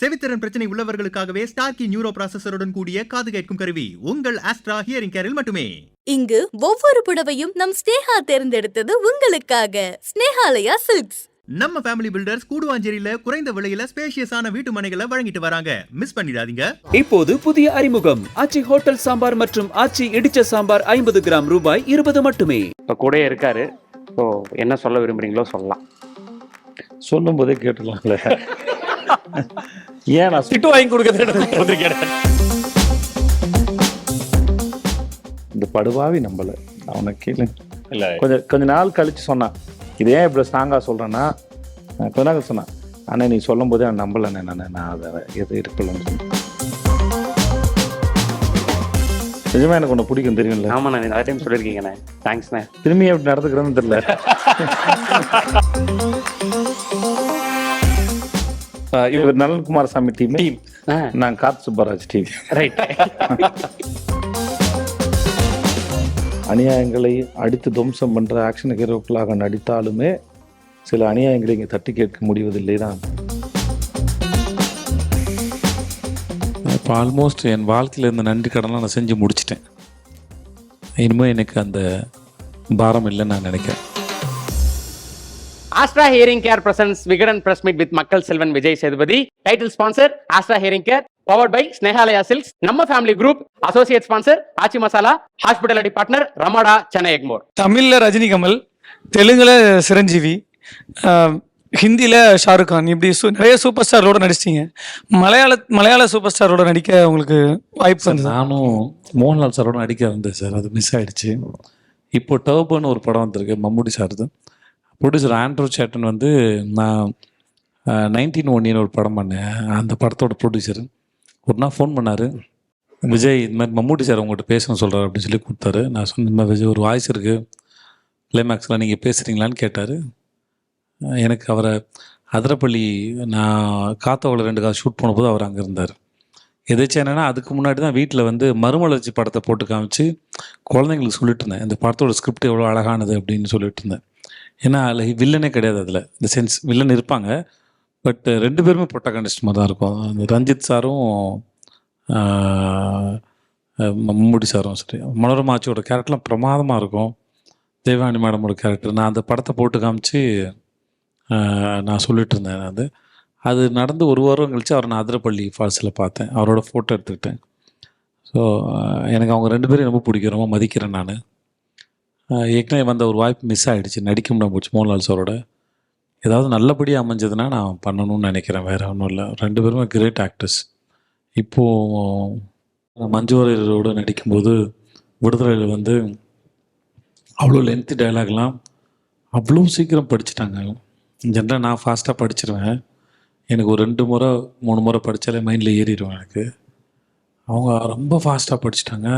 செவித்திறன் பிரச்சனை உள்ளவர்களுக்காகவே ஸ்டார்கி நியூரோ ப்ராசஸருடன் கூடிய காது கேட்கும் கருவி உங்கள் ஆஸ்ட்ரா ஹியரிங் கேரில் மட்டுமே. இங்கு ஒவ்வொரு புடவையும் நம் ஸ்னேகா தேர்ந்தெடுத்தது உங்களுக்காக. ஸ்னேகாலயா சில்க்ஸ். நம்ம ஃபேமிலி பில்டர்ஸ் கூடுவாஞ்சேரியில குறைந்த விலையில ஸ்பேஷியஸான வீட்டு மனைகளை வழங்கிட்டு வராங்க. மிஸ் பண்ணிடாதீங்க. இப்போது புதிய அறிமுகம் ஆச்சி ஹோட்டல் சாம்பார் மற்றும் ஆச்சி இடிச்ச சாம்பார் 50 கிராம் ரூபாய் 20 மட்டுமே. இப்போ கூட இருக்காரு. ஸோ என்ன சொல்ல விரும்புறீங்களோ சொல்லலாம். சொல்லும் போதே கேட்டுலாம்ல. ஏன் நான் திட்டு வாங்கி கொடுக்க இந்த படுவாவி நம்பல. அவனை கேளு. இல்லை கொஞ்ச நாள் கழிச்சு சொன்னான், இது ஏன் இப்படி ஸ்ட்ராங்காக சொல்கிறேன்னா, கொஞ்ச நாள் சொன்னான், ஆனால் நீ சொல்லும் போதே நான் நம்பலைண்ணே, நான் அதை எது இருக்கலன்னு சொன்னேன். நிஜமாக எனக்கு ஒன்று பிடிக்கும் தெரியும்ல. ஆமாண்ணா, நிறைய டைம் சொல்லியிருக்கீங்கண்ணே. தேங்க்ஸ்ண்ணே. திரும்பி எப்படி நடந்துக்கிறேன்னு தெரியல. இவர் நலன்குமார் சாமி டீம், நான் கார்த் சுப்பராஜ் டீம். ரைட். அநியாயங்களை அடித்து துவம்சம் பண்ணுற ஆக்ஷன் ஹீரோக்களாக நடித்தாலுமே சில அநியாயங்களை இங்கே தட்டி கேட்க முடிவதில்லை தான். இப்போ ஆல்மோஸ்ட் என் வாழ்க்கையில் இருந்த நன்றி கடன்லாம் நான் செஞ்சு முடிச்சிட்டேன். இனிமேல் எனக்கு அந்த பாரம் இல்லைன்னு நான் நினைக்கிறேன். Astra hearing care presents Vikatan press meet with மக்கள் செல்வன் Vijay Sethupathi. Title sponsor Astra hearing care, powered by Snehalaya silks, நம்ம family group. Associate sponsor Aachi masala, hospitality partner Ramada, Chennai Egmore. தமிழில் ரஜினி கமல், தெலுங்கில் சிரஞ்சீவி, ஹிந்தியில் ஷாருக் கான், இப்படி நிறைய சூப்பர் ஸ்டாரோட நடிச்சிட்டிங்க. மலையாள சூப்பர் ஸ்டாரோட நடிக்க உங்களுக்கு வாய்ப்பு வந்து? நானும் மோகன்லால் சாரோட நடிக்க இருந்தேன் சார், அது மிஸ் ஆகிடுச்சு. இப்போ டர்போன்னு ஒரு படம் வந்திருக்கு, மம்முடி சார்து. ப்ரொடியூசர் ஆண்ட்ரூ சேட்டன் வந்து நான் 1901 ஒரு படம் பண்ணேன். அந்த படத்தோட ப்ரொடியூசர் ஒரு நாள் ஃபோன் பண்ணார், விஜய் இந்த மாதிரி மம்முடி சார் உங்கள்கிட்ட பேசணும்னு சொல்கிறார் அப்படின்னு சொல்லி கொடுத்தாரு. நான் சொன்ன இந்த மாதிரி விஜய் ஒரு வாய்ஸ் இருக்குது கிளைமேக்ஸில், நீங்கள் பேசுகிறீங்களான்னு கேட்டார். எனக்கு அவரை அதிரப்பள்ளி நான் காத்தவளை 2 காசு ஷூட் பண்ணும்போது அவர் அங்கே இருந்தார். எதாச்சும் என்னென்னா அதுக்கு முன்னாடி தான் வீட்டில் வந்து மறுமலர்ச்சி படத்தை போட்டு காமிச்சு குழந்தைங்களுக்கு சொல்லிட்டு இருந்தேன், இந்த படத்தோட ஸ்கிரிப்ட் எவ்வளோ அழகானது அப்படின்னு சொல்லிட்டு இருந்தேன். ஏன்னா அதில் வில்லனே கிடையாது, அதில் இந்த சென்ஸ் வில்லன் இருப்பாங்க, பட் 2 பேருமே ப்ரொட்டகனிஸ்ட் மாதிரி தான் இருக்கும். அந்த ரஞ்சித் சாரும் மம்முடி சாரும் சரி. மனோரமா ஆச்சியோட கேரக்டர்லாம் பிரமாதமாக இருக்கும். தேவானி மேடமோட கேரக்டர் நான் அந்த படத்தை போட்டு காமிச்சு நான் சொல்லிட்டு இருந்தேன். அது நடந்து 1 வாரம் கழித்து அவரை நான் அதிரப்பள்ளி ஃபால்ஸில் பார்த்தேன், அவரோட ஃபோட்டோ எடுத்துக்கிட்டேன். ஸோ எனக்கு அவங்க 2 பேரும் ரொம்ப பிடிக்கும், ரொம்ப மதிக்கிறேன். நான் ஏற்கனவே வந்த ஒரு வாய்ப்பு மிஸ் ஆகிடுச்சு, நடிக்க முடியாம போச்சு மோகன்லால் சாரோட. ஏதாவது நல்லபடியாக அமைஞ்சதுன்னா நான் பண்ணணும்னு நினைக்கிறேன், வேறு ஒன்றும் இல்லை. 2 பேருமே கிரேட் ஆக்டர்ஸ். இப்போது மஞ்சு வாரியரோடு நடிக்கும்போது விடுதலையில் வந்து அவ்வளோ லென்த்து டைலாக்லாம் அவ்வளோ சீக்கிரம் படிச்சுட்டாங்க. ஜென்ரலாக நான் ஃபாஸ்ட்டாக படிச்சிருவேன், எனக்கு ஒரு 2 முறை 3 முறை படித்தாலே மைண்டில் ஏறிடுவேன் எனக்கு. அவங்க ரொம்ப ஃபாஸ்ட்டாக படிச்சுட்டாங்க.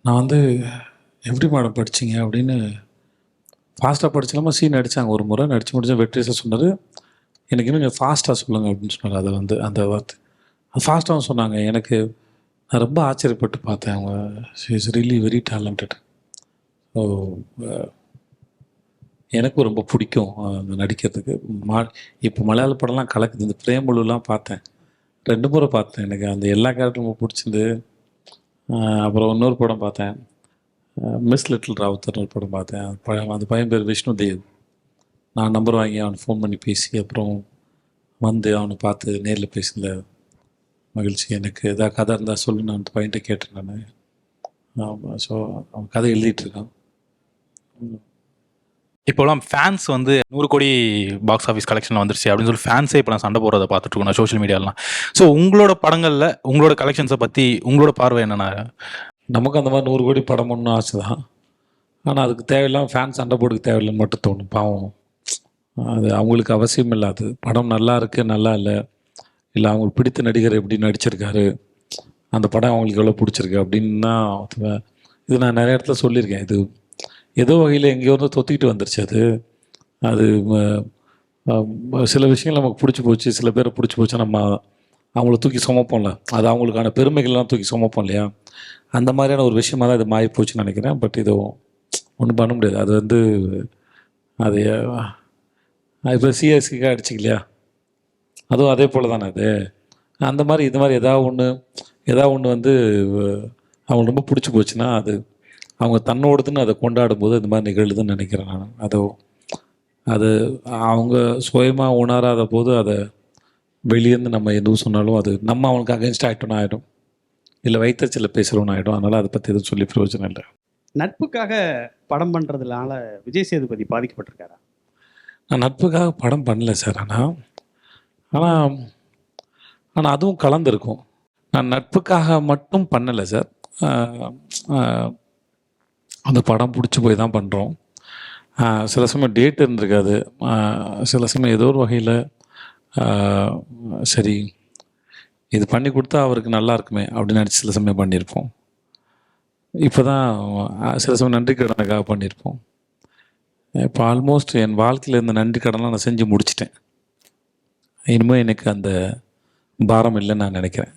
நான் வந்து எப்படி மேடம் படிச்சிங்க அப்படின்னு ஃபாஸ்ட்டாக படிச்சிடாமல் சீன் அடித்தாங்க. ஒரு முறை நடித்து முடிச்சா வெற்றி சார் சொன்னார், எனக்கு இன்னும் கொஞ்சம் ஃபாஸ்ட்டாக சொல்லுங்கள் அப்படின்னு சொன்னார். அதை வந்து அந்த வார்த்தை அது ஃபாஸ்ட்டாகவும் சொன்னாங்க. எனக்கு நான் ரொம்ப ஆச்சரியப்பட்டு பார்த்தேன். அவங்க she is really very talented. So எனக்கும் ரொம்ப பிடிக்கும் அந்த நடிக்கிறதுக்கு. இப்போ மலையாள படம்லாம் கலக்குது. இந்த பிரேமலுலாம் பார்த்தேன், 2 முறை பார்த்தேன். எனக்கு அந்த எல்லா கேரக்டரும் ரொம்ப பிடிச்சிருந்து. அப்புறம் இன்னொரு படம் பார்த்தேன், மிஸ் லிட்டில் ராவுத்தர்னு ஒரு படம் பார்த்தேன். அந்த பையன் பேர் விஷ்ணு தேவ். நான் நம்பர் வாங்கி அவனை ஃபோன் பண்ணி பேசி அப்புறம் வந்து அவனை பார்த்து நேரில் பேசியிருந்த மகிழ்ச்சி. எனக்கு எதாவது கதை இருந்தால் சொல்லு, நான் அந்த பையன்கிட்ட கேட்டேன் நான். ஆமாம், ஸோ அவன் கதை எழுதிட்டுருக்கான். இப்போலாம் ஃபேன்ஸ் வந்து 100 கோடி பாக்ஸ் ஆஃபீஸ் கலெக்ஷனில் வந்துருச்சு அப்படின்னு சொல்லி ஃபேன்ஸே இப்போ நான் சண்டை போடுறதை பார்த்துட்ருக்கோம் நான் சோஷியல் மீடியாலாம். ஸோ உங்களோட படங்களில் உங்களோட கலெக்ஷன்ஸை பற்றி உங்களோட பார்வை என்னென்ன? நமக்கு அந்த மாதிரி 100 கோடி படம் ஒன்றும் ஆசை தான், ஆனால் அதுக்கு தேவையில்லாமல் ஃபேன்ஸ் சண்டை போடுக்கு தேவையில்லைன்னு மட்டும் தோணும். பாவம், அது அவங்களுக்கு அவசியம் இல்லாது. படம் நல்லா இருக்குது நல்லா இல்லை அவங்களுக்கு பிடித்த நடிகர் எப்படி நடிச்சிருக்காரு, அந்த படம் அவங்களுக்கு எவ்வளோ பிடிச்சிருக்கு அப்படின்னா. இது நான் நிறைய இடத்துல சொல்லியிருக்கேன். இது ஏதோ வகையில் எங்கேயோ வந்து தொத்திக்கிட்டு வந்துருச்சு. அது சில விஷயங்கள் நமக்கு பிடிச்சி போச்சு, சில பேரை பிடிச்சி போச்சு, நம்ம அவங்கள தூக்கி சுமப்போம்ல, அது அவங்களுக்கான பெருமைகள்லாம் தூக்கி சுமப்போம் இல்லையா, அந்த மாதிரியான ஒரு விஷயமாக தான் இது மாறி போச்சுன்னு நினைக்கிறேன். பட் இது ஒன்றும் பண்ண முடியாது. அது வந்து அது இப்போ சிஎஸ்சிக்காக அடிச்சிக்கலையா, அதுவும் அதே போல் தானே அது. அந்த மாதிரி இது மாதிரி ஏதாவது ஒன்று வந்து அவங்களுக்கு ரொம்ப பிடிச்சி போச்சுன்னா அது அவங்க தன்னோடதுன்னு அதை கொண்டாடும்போது இந்த மாதிரி நிகழுதுன்னு நினைக்கிறேன் நான். அது அவங்க சுயமாக உணராத போது அதை வெளியேருந்து நம்ம எதுவும் சொன்னாலும் அது நம்ம அவனுக்கு அகென்ஸ்ட் ஆகிட்டோன்னு ஆகிடும், இல்லை வைத்தறிச்சலில் பேசுகிறோன்னு ஆகிடும். அதனால் அதை பற்றி எதுவும் சொல்லி பிரயோஜனம் இல்லை. நட்புக்காக படம் பண்ணுறதுனால விஜய் சேதுபதி பாதிக்கப்பட்டிருக்காரா? நான் நட்புக்காக படம் பண்ணல சார். ஆனால் அதுவும் கலந்துருக்கும். நான் நட்புக்காக மட்டும் பண்ணலை சார். அந்த படம் பிடிச்சி போய் தான் பண்ணுறோம். சில சமயம் டேட் இருந்திருக்காது, சில சமயம் ஏதோ ஒரு வகையில் சரி இது பண்ணி கொடுத்தா அவருக்கு நல்லா இருக்குமே அப்படின்னு நினச்சி சில சமயம் பண்ணியிருப்போம். இப்போ தான் சில சமயம் நன்றி கடனுக்காக பண்ணியிருப்போம். இப்போ ஆல்மோஸ்ட் என் வாழ்க்கையில் இருந்த நன்றி கடன்லாம் நான் செஞ்சு முடிச்சிட்டேன். இனிமேல் எனக்கு அந்த பாரம் இல்லைன்னு நான் நினைக்கிறேன்.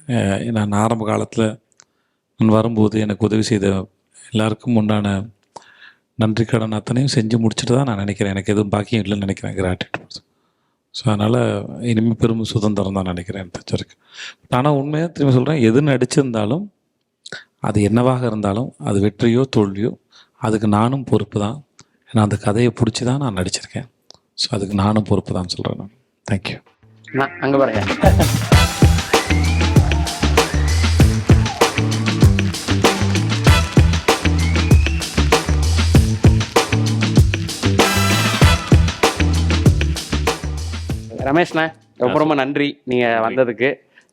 நான் ஆரம்ப காலத்தில் நான் வரும்போது எனக்கு உதவி செய்த எல்லாருக்கும் உண்டான நன்றி கடன் அத்தனையும் செஞ்சு முடிச்சுட்டு தான் நான் நினைக்கிறேன். எனக்கு எதுவும் பாக்கியம் இல்லைன்னு நினைக்கிறேன், கிராட்டிடியூட். ஸோ அதனால் இனிமேல் பெரும் சுதந்திரம் தான் நினைக்கிறேன் எனக்கு தெரிஞ்சிருக்கு. ஆனால் உண்மையாக திரும்பி சொல்கிறேன், எது நடிச்சிருந்தாலும் அது என்னவாக இருந்தாலும் அது வெற்றியோ தோல்வியோ அதுக்கு நானும் பொறுப்பு தான். ஏன்னா அந்த கதையை பிடிச்சி தான் நான் நடிச்சிருக்கேன். ஸோ அதுக்கு நானும் பொறுப்பு தான் சொல்கிறேன் நான். தேங்க்யூ. அங்கே பாருங்க. ரமேஷ்ண்ணா, ரொம்ப நன்றி நீங்கள் வந்ததுக்கு.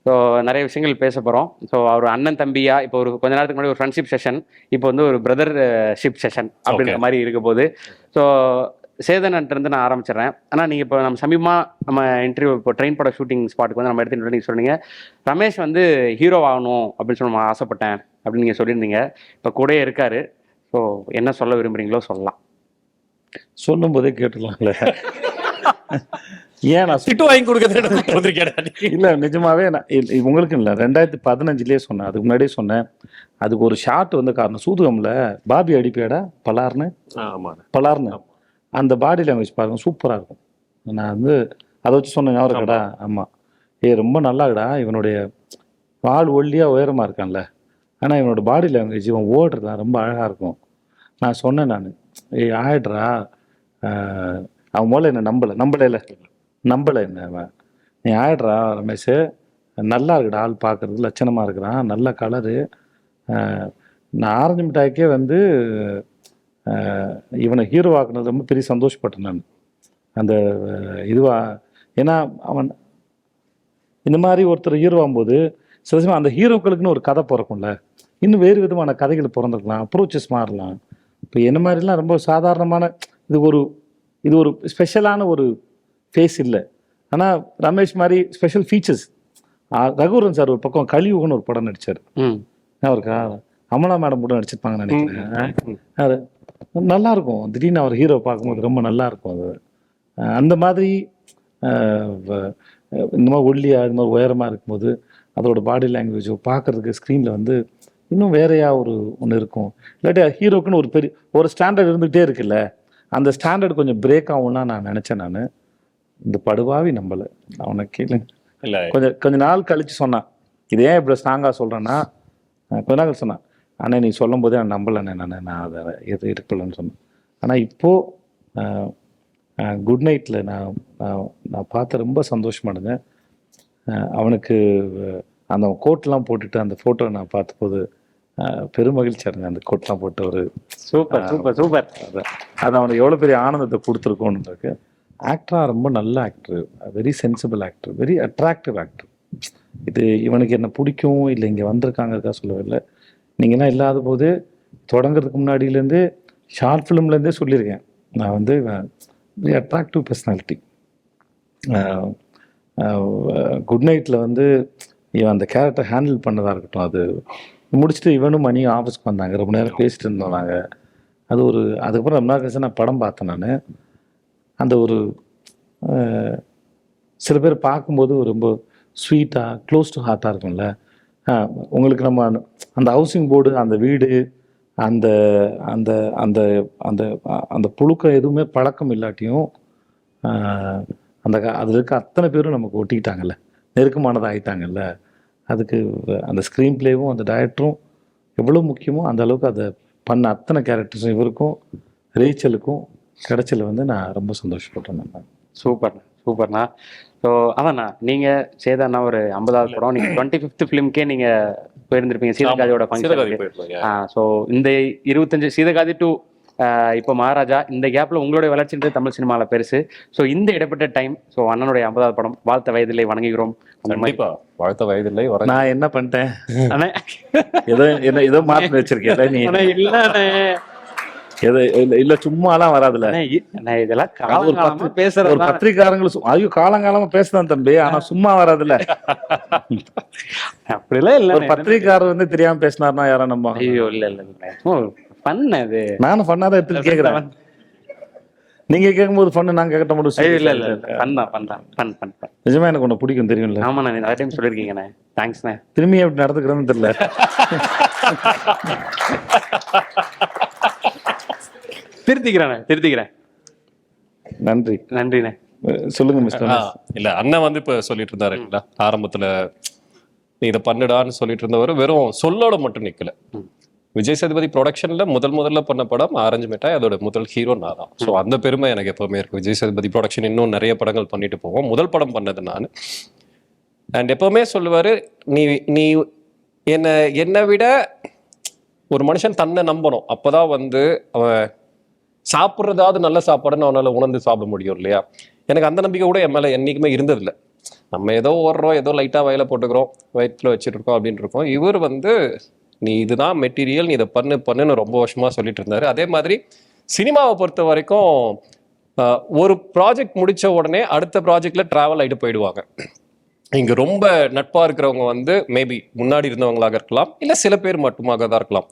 ஸோ நிறைய விஷயங்கள் பேச போகிறோம். ஸோ அவர் அண்ணன் தம்பியா இப்போ ஒரு கொஞ்ச நேரத்துக்கு முன்னாடி ஒரு ஃப்ரெண்ட்ஷிப் செஷன், இப்போ வந்து ஒரு பிரதர்ஷிப் செஷன் அப்படின்ற மாதிரி இருக்க போது. ஸோ சேதன்கிட்டருந்து நான் ஆரம்பிச்சிடுறேன். ஆனால் நீங்கள் இப்போ நம்ம சமீபமாக நம்ம இன்டர்வியூ இப்போ ட்ரெயின் பட ஷூட்டிங் ஸ்பாட்டுக்கு வந்து நம்ம எடுத்துகிட்டு நீங்கள் சொன்னீங்க ரமேஷ் வந்து ஹீரோ ஆகணும் அப்படின்னு சொல்லி நான் ஆசைப்பட்டேன் அப்படின்னு நீங்கள் சொல்லியிருந்தீங்க. இப்போ கூடயே இருக்காரு. ஸோ என்ன சொல்ல விரும்புகிறீங்களோ சொல்லலாம். சொல்லும் போதே கேட்டுக்கலாம்ல. ஏன் நான் திட்டு வாங்கி கொடுக்க இல்லை, நிஜமாவே நான் உங்களுக்கு இல்லை 2015 சொன்னேன். அதுக்கு முன்னாடியே சொன்னேன். அதுக்கு ஒரு ஷாட் வந்து காரணம் சூதுகம்ல பாபி அடிப்பேடா பலார்னு அந்த பாடி லாங்குவேஜ் பாருங்க, சூப்பராக இருக்கும். நான் வந்து அதை வச்சு சொன்னேன், ஞாபகம் இருக்கடா? ஆமாம். ரொம்ப நல்லாடா, இவனுடைய வால் ஒல்லியாக உயரமாக இருக்கான்ல, ஆனால் இவனோட பாடி லாங்குவேஜ் இவன் ஓடுறதான் ரொம்ப அழகாக இருக்கும். நான் சொன்னேன், நான் ஆயிடுறா அவன் மூலம் என்ன நம்பலை என்ன அவன், நீ ஆயிடுறா ரமேஷ், நல்லா இருக்குடா, ஆள் பார்க்குறது லட்சணமாக இருக்கிறான், நல்ல கலரு. நான் ஆரஞ்சு மிட்டாய்க்கே வந்து இவனை ஹீரோ ஆக்குனது ரொம்ப பெரிய சந்தோஷப்பட்டேன் நான். அந்த ஏன்னா அவன் இந்த மாதிரி ஒருத்தர் ஹீரோ ஆகும்போது சில சமயம் அந்த ஹீரோக்களுக்குன்னு ஒரு கதை பிறக்கும்ல, இன்னும் வேறு விதமான கதைகள் பிறந்திருக்கலாம், அப்ரோச்சஸ் மாறலாம். இப்போ என்ன மாதிரிலாம் ரொம்ப சாதாரணமான இது ஒரு ஸ்பெஷலான ஒரு ஃபேஸ் இல்லை. ஆனால் ரமேஷ் மாதிரி ஸ்பெஷல் ஃபீச்சர்ஸ். ரகுவரன் சார் ஒரு பக்கம் கலியுகன்னு ஒரு படம் நடித்தார், அவருக்கா அமலா மேடம் கூட நடிச்சிருப்பாங்கன்னு நினைக்கிறேன். அது நல்லாயிருக்கும், திடீர்னு அவர் ஹீரோ பார்க்கும்போது ரொம்ப நல்லாயிருக்கும். அது அந்த மாதிரி இந்த மாதிரி ஒல்லியாக இந்த மாதிரி உயரமாக இருக்கும்போது அதோட பாடி லாங்குவேஜோ பார்க்குறதுக்கு ஸ்க்ரீனில் வந்து இன்னும் வேறையா ஒன்று இருக்கும். இல்லாட்டி ஹீரோக்குன்னு ஒரு ஸ்டாண்டர்ட் இருந்துகிட்டே இருக்குல்ல, அந்த ஸ்டாண்டர்ட் கொஞ்சம் பிரேக் ஆகும்னா நான் நினச்சேன். நான் இந்த படுவாவி நம்பலை, அவனை கேளுங்க. இல்லை கொஞ்ச நாள் கழித்து சொன்னான், இது ஏன் இப்படி ஸ்ட்ராங்காக சொல்கிறேன்னா, கொஞ்ச நாள் சொன்னான், ஆனால் நீ சொல்லும் போதே நான் நம்பலைண்ணே, நான் அதை எது இருக்கலன்னு சொன்னேன். ஆனால் இப்போது குட் நைட்டில் நான் பார்த்து ரொம்ப சந்தோஷமானேன். அவனுக்கு அந்த கோட்லாம் போட்டுட்டு அந்த ஃபோட்டோ நான் பார்த்தபோது பெருமகிழ்ச்சியாக இருந்தேன். அந்த கோட்லாம் போட்டு ஒரு சூப்பர் அது அவனுக்கு எவ்வளோ பெரிய ஆனந்தத்தை கொடுத்துருக்கோன்னுருக்கு. ஆக்டராக ரொம்ப நல்ல actor, very sensible actor, very attractive actor. இது இவனுக்கு என்ன பிடிக்கும் இல்லை இங்கே வந்திருக்காங்கிறதா சொல்லவே இல்லை. நீங்கள்லாம் இல்லாத போது தொடங்குறதுக்கு முன்னாடியிலேருந்து ஷார்ட் ஃபிலிம்லேருந்தே சொல்லியிருக்கேன், நான் வந்து வெரி அட்ராக்டிவ் பர்சனாலிட்டி. குட் நைட்டில் வந்து இவன் அந்த கேரக்டர் ஹேண்டில் பண்ணதாக இருக்கட்டும், அது முடிச்சுட்டு இவனும் மணியும் ஆஃபீஸ்க்கு வந்தாங்க, ரொம்ப நேரம் பேசிட்டு இருந்தோம் நாங்கள். அதுக்கப்புறம் ரொம்ப நேரம் கழிச்சு நான் படம் பார்த்தேன். நான் அந்த சில பேர் பார்க்கும்போது ரொம்ப ஸ்வீட்டாக க்ளோஸ் டு ஹார்ட்டாக இருக்கும்ல. உங்களுக்கு நம்ம அந்த ஹவுசிங் போர்டு, அந்த வீடு, அந்த அந்த அந்த அந்த அந்த புழுக்கம் எதுவுமே பழக்கம் இல்லாட்டியும் அதில் இருக்க அத்தனை பேரும் நமக்கு ஒட்டிக்கிட்டாங்கல்ல, நெருக்கமானதாக ஆகிட்டாங்கல்ல. அதுக்கு அந்த ஸ்க்ரீன் பிளேவும் அந்த டைரக்டரும் எவ்வளோ முக்கியமோ அந்த அளவுக்கு அதை பண்ண அத்தனை கேரக்டர்ஸும் இவருக்கும் ரேச்சலுக்கும் கிடைச்சல வந்து நான் ரொம்ப சந்தோஷப்பட்டேன். நான் சூப்பர்ண்ணா. ஸோ அதாண்ணா, நீங்கள் சேதாண்ணா ஒரு 50வது படம், நீங்கள் 25th ஃபிலிம்க்கே நீங்கள் போயிருந்திருப்பீங்க சீதகாதியோட ஃபங்க்ஷன். ஸோ இந்த 25 சீதகாதி டு இப்போ மகாராஜா, இந்த கேப்பில் உங்களுடைய வளர்ச்சின்றது தமிழ் சினிமாவில் பெருசு. ஸோ இந்த இடைப்பட்ட டைம், ஸோ அண்ணனுடைய 50வது படம் வாழ்த்த வயதில்லை வணங்குகிறோம். வாழ்த்த வயதில்லை நான் என்ன பண்ணிட்டேன், ஏதோ மாற்றி வச்சிருக்கேன் நீ இல்ல சும்மாலாம் வராதுல. இதெல்லாம் காலங்காலமா பேசுறது ஒரு பத்திரிகாரங்களும் ஐயோ காலங்காலமா பேசுதான் தம்பி, ஆனா சும்மா வராதுல. அப்படிலாம் இல்ல, ஒரு பத்திரிகாரர் வந்து தெரியாம பேசினார்னா யாரும் நம்ப? ஐயோ இல்ல பண்ணது நானும் பண்ணாதான் எடுத்து கேக்குறேன். நீங்க கேட்கும்போது பண்ணு, நான் கேட்க முடியும். இல்ல பண்ண நிஜமா எனக்கு ஒண்ணு பிடிக்கும் தெரியும்ல. ஆமா, நான் நிறைய டைம் சொல்லிருக்கீங்கண்ணே. தேங்க்ஸ்ண்ணே. திரும்பி எப்படி நடந்துக்கிறேன்னு தெரியல. திருத்திக்கிறேன். நன்றிண்ணே. சொல்லுங்க மிஸ்டர். இல்ல அண்ணன் வந்து இப்ப சொல்லிட்டு இருந்தாருங்களா, ஆரம்பத்துல நீ இதை பண்ணுடான்னு சொல்லிட்டு இருந்தவர் வெறும் சொல்லோட மட்டும் நிக்கல. விஜய் சேதுபதி ப்ரொடக்ஷன்ல முதல்ல பண்ண படம் ஆரஞ்சு மிட்டாய், அதோட முதல் ஹீரோ நான் தான். ஸோ அந்த பெருமை எனக்கு எப்பவுமே இருக்கு. விஜய் சேதுபதி ப்ரொடக்ஷன் இன்னும் நிறைய படங்கள் பண்ணிட்டு போவோம், முதல் படம் பண்ணது நான். அண்ட் எப்பவுமே சொல்லுவாரு, நீ என்னை விட ஒரு மனுஷன் தன்னை நம்பணும், அப்பதான் வந்து அவன் சாப்பிட்றதாவது நல்ல சாப்பாடுன்னு அவனால உணர்ந்து சாப்பிட முடியும் இல்லையா. எனக்கு அந்த நம்பிக்கை கூட என் மேலே என்னைக்குமே இருந்ததில்லை. நம்ம ஏதோ ஓடுறோம், ஏதோ லைட்டாக வயலை போட்டுக்கிறோம், வயிற்றுல வச்சுட்டு இருக்கோம் அப்படின்னு இருக்கோம். இவர் வந்து நீ இதுதான் மெட்டீரியல், நீ இதை பண்ணுன்னு ரொம்ப வருஷமா சொல்லிட்டு இருந்தாரு. அதே மாதிரி சினிமாவை பொறுத்த வரைக்கும் ஒரு ப்ராஜெக்ட் முடிச்ச உடனே அடுத்த ப்ராஜெக்ட்ல டிராவல் ஆகிட்டு போயிடுவாங்க. இங்க ரொம்ப நட்பா இருக்கிறவங்க வந்து மேபி முன்னாடி இருந்தவங்களாக இருக்கலாம், இல்லை சில பேர் மட்டுமாக தான் இருக்கலாம்.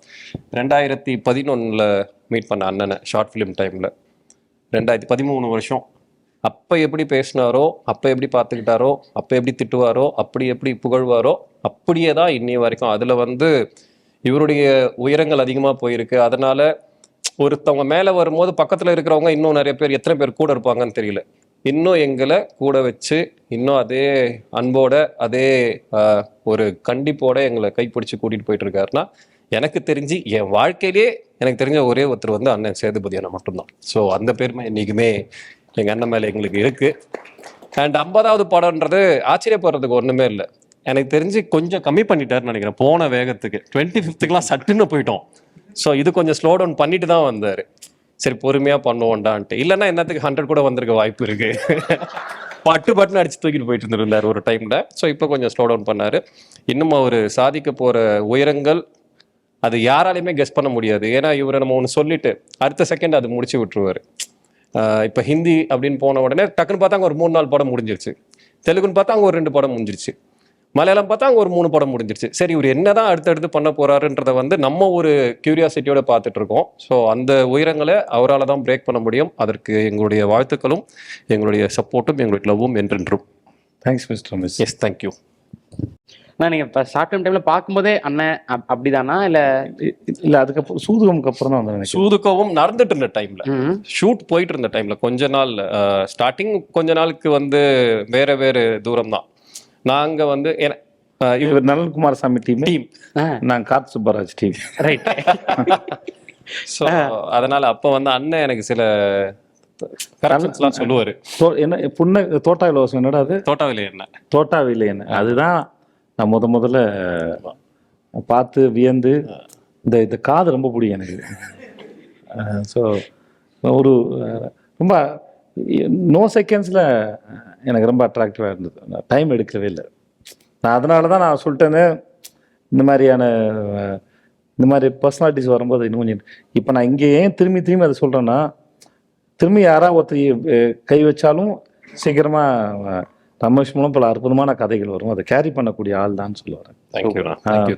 2011 மீட் பண்ண அண்ணனை ஷார்ட் ஃபிலிம் டைம்ல 2013 வருஷம். அப்போ எப்படி பேசினாரோ, அப்போ எப்படி பார்த்துக்கிட்டாரோ, அப்போ எப்படி திட்டுவாரோ, அப்படி எப்படி புகழ்வாரோ, அப்படியே தான் இன்னைய வரைக்கும். அதில் வந்து இவருடைய உயரங்கள் அதிகமாக போயிருக்கு. அதனால ஒருத்தவங்க மேலே வரும்போது பக்கத்தில் இருக்கிறவங்க இன்னும் நிறைய பேர், எத்தனை பேர் கூட இருப்பாங்கன்னு தெரியல, இன்னும் எங்களை கூட வச்சு இன்னும் அதே அன்போட அதே ஒரு கண்டிப்போட எங்களை கைப்பிடிச்சு கூட்டிகிட்டு போயிட்டு இருக்காருன்னா, எனக்கு தெரிஞ்சு என் வாழ்க்கையிலே எனக்கு தெரிஞ்ச ஒரே ஒருத்தர் வந்து அண்ணன் சேதுபதி அண்ணன் மட்டும்தான். ஸோ அந்த பெருமை என்றைக்குமே எங்கள் அண்ணன் மேலே எங்களுக்கு இருக்கு. அண்ட் 50வது படம்ன்றது ஆச்சரியப்படுறதுக்கு ஒன்றுமே இல்லை. எனக்கு தெரிஞ்சு கொஞ்சம் கம்மி பண்ணிட்டாருன்னு நினைக்கிறேன். போன வேகத்துக்கு 25th சட்டுன்னு போயிட்டோம். ஸோ இது கொஞ்சம் ஸ்லோ டவுன் பண்ணிட்டு தான் வந்தார். சரி பொறுமையாக பண்ணுவோண்டான்ட்டு, இல்லைன்னா என்னத்துக்கு 100 கூட வந்திருக்க வாய்ப்பு இருக்கு. பட்டுன்னு அடிச்சு தூக்கிட்டு போயிட்டு இருந்திருந்தார் ஒரு டைம்ல. ஸோ இப்போ கொஞ்சம் ஸ்லோ டவுன் பண்ணாரு. இன்னும் அவர் சாதிக்க போற உயரங்கள் அது யாராலையுமே கெஸ் பண்ண முடியாது. ஏன்னா இவரை நம்ம ஒன்று சொல்லிட்டு அடுத்த செகண்ட் அது முடிச்சு விட்டுருவாரு. இப்போ ஹிந்தி அப்படின்னு போன உடனே டக்குன்னு பார்த்தா அங்கே ஒரு 3-4 படம் முடிஞ்சிருச்சு. தெலுங்குன்னு பார்த்தா அங்கே ஒரு 2 படம் முடிஞ்சிருச்சு. மலையாளம் பார்த்தா அங்கே ஒரு 3 படம் முடிஞ்சிருச்சு. சரி இவர் என்னதான் அடுத்தடுத்து பண்ண போறாருன்றத வந்து நம்ம ஒரு கியூரியாசிட்டியோட பார்த்துட்டு இருக்கோம். ஸோ அந்த உயரங்களை அவரால் தான் பிரேக் பண்ண முடியும். அதற்கு எங்களுடைய வாழ்த்துக்களும் எங்களுடைய சப்போர்ட்டும் எங்களுடைய லவ்வும் என்றென்றும். Thanks mister miss. Yes thank you. அண்ணா நீங்கள் இப்போ ஷார்ட் டைம் டைம்ல பார்க்கும்போதே அண்ணன் அப்படிதானா இல்லை? இல்லை அதுக்கப்புறம் சூதுகமுக்கு அப்புறம் தான் வந்து சூதுகவும் நடந்துட்டு இருந்த டைம்ல, ஷூட் போயிட்டு இருந்த டைம்ல கொஞ்ச நாள் ஸ்டார்டிங் கொஞ்ச நாளுக்கு வந்து வேற தூரம் தான். நாங்க வந்து இவர் நலன்குமார் சாமி டீம், நான் கார்த் சுப்பராஜ் டீம். ரைட். ஸோ அதனால அப்போ வந்து அண்ணன் எனக்கு சில கரெக்ஷன்ஸ்லாம் சொல்லுவாரு. என்ன புண்ண தோட்டா இலவசம், என்னடா அது தோட்டாவில்லை என்ன, அதுதான் நான் முதல்ல பார்த்து வியந்து இந்த காது ரொம்ப பிடிக்கும் எனக்கு. ஸோ ஒரு ரொம்ப நோ செகண்ட்ஸில் எனக்கு ரொம்ப அட்ராக்டிவாக இருந்தது. டைம் எடுக்கவே இல்லை. நான் அதனால தான் நான் சொல்லிட்டேன்னு இந்த மாதிரி பர்சனாலிட்டிஸ் வரும்போது இன்னும் கொஞ்சம். இப்போ நான் இங்கே ஏன் திரும்பி அதை சொல்கிறேன்னா, திரும்பி யாராவது ஒருத்தர் கை வச்சாலும் சீக்கிரமாக ரமேஷ் மூலம் பல அற்புதமான கதைகள் வரும். அதை கேரி பண்ணக்கூடிய ஆள் தான் சொல்லுவார்.